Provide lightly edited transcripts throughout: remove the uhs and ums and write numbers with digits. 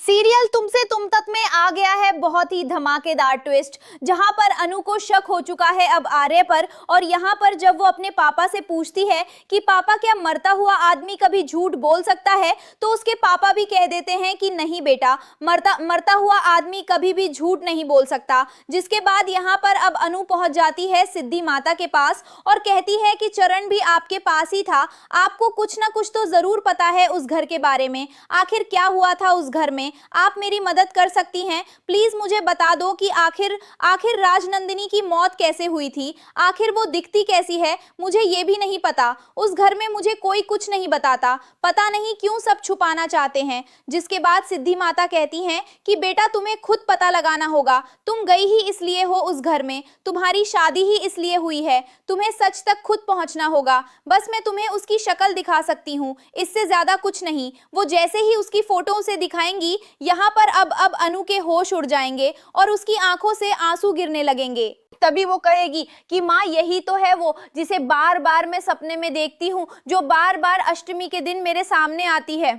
Serial तुमसे तुम तक में आ गया है बहुत ही धमाकेदार ट्विस्ट, जहां पर अनु को शक हो चुका है अब आर्य पर। और यहां पर जब वो अपने पापा से पूछती है कि पापा क्या मरता हुआ आदमी कभी झूठ बोल सकता है, तो उसके पापा भी कह देते हैं कि नहीं बेटा, मरता हुआ आदमी कभी भी झूठ नहीं बोल सकता। जिसके बाद यहां पर अब अनु पहुंच जाती है सिद्धि माता के पास और कहती है कि चरण भी आपके पास ही था, आपको कुछ ना कुछ तो जरूर पता है उस घर के बारे में, आखिर क्या हुआ था उस घर में, आप मेरी मदद कर सकती हैं। प्लीज मुझे बता दो कि आखिर राजनंदिनी की मौत कैसे हुई थी, आखिर वो दिखती कैसी है, मुझे ये भी नहीं पता। उस घर में मुझे कोई कुछ नहीं बताता, पता नहीं क्यों सब छुपाना चाहते हैं। जिसके बाद सिद्धि माता कहती हैं कि बेटा तुम्हें खुद पता लगाना होगा, तुम गई ही इसलिए हो उस घर में, तुम्हारी शादी ही इसलिए हुई है, तुम्हें सच तक खुद पहुंचना होगा। बस मैं तुम्हें उसकी शक्ल दिखा सकती हूँ, इससे ज्यादा कुछ नहीं। वो जैसे ही उसकी फोटो उसे दिखाएंगी, यहाँ पर अब अनु के होश उड़ जाएंगे और उसकी आंखों से आंसू गिरने लगेंगे। तभी वो कहेगी कि माँ यही तो है वो जिसे बार बार मैं सपने में देखती हूँ, जो बार बार अष्टमी के दिन मेरे सामने आती है।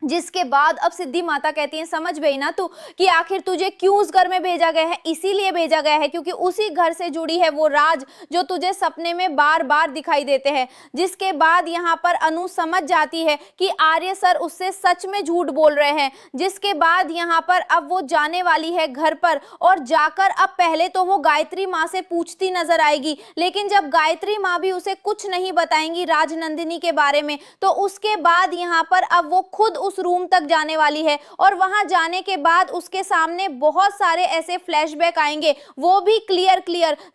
जिसके बाद अब सिद्धि माता कहती है समझ गई ना तू कि आखिर तुझे क्यों उस घर में भेजा गया है, इसीलिए भेजा गया है क्योंकि उसी घर से जुड़ी है वो राज जो तुझे सपने में बार बार दिखाई देते हैं। जिसके बाद यहाँ पर अनु समझ जाती है कि आर्य सर उससे सच में झूठ बोल रहे हैं। जिसके बाद यहाँ पर अब वो जाने वाली है घर पर और जाकर अब पहले तो वो गायत्री माँ से पूछती नजर आएगी, लेकिन जब गायत्री माँ भी उसे कुछ नहीं बताएंगी राजनंदिनी के बारे में, तो उसके बाद यहाँ पर अब वो खुद उस रूम तक जाने वाली है और वहां जाने के बाद उसके सामने बहुत सारे ऐसे फ्लैशबैक आएंगे, वो भी क्लियर।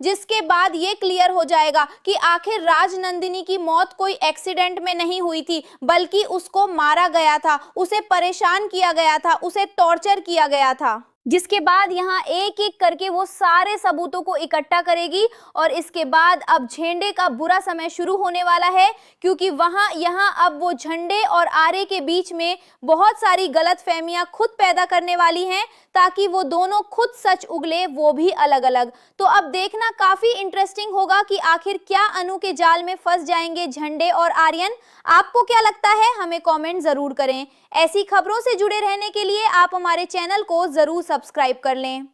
जिसके बाद ये क्लियर हो जाएगा कि आखिर राजनंदिनी की मौत कोई एक्सीडेंट में नहीं हुई थी, बल्कि उसको मारा गया था, उसे परेशान किया गया था, उसे टॉर्चर किया गया था। जिसके बाद यहाँ एक एक करके वो सारे सबूतों को इकट्ठा करेगी और इसके बाद अब झंडे का बुरा समय शुरू होने वाला है, क्योंकि यहाँ अब वो झंडे और आर्य के बीच में बहुत सारी गलतफहमियां खुद पैदा करने वाली हैं, ताकि वो दोनों खुद सच उगले, वो भी अलग अलग। तो अब देखना काफी इंटरेस्टिंग होगा कि आखिर क्या अनु के जाल में फंस जाएंगे झंडे और आर्यन। आपको क्या लगता है, हमें कमेंट जरूर करें। ऐसी खबरों से जुड़े रहने के लिए आप हमारे चैनल को जरूर सब्सक्राइब कर लें।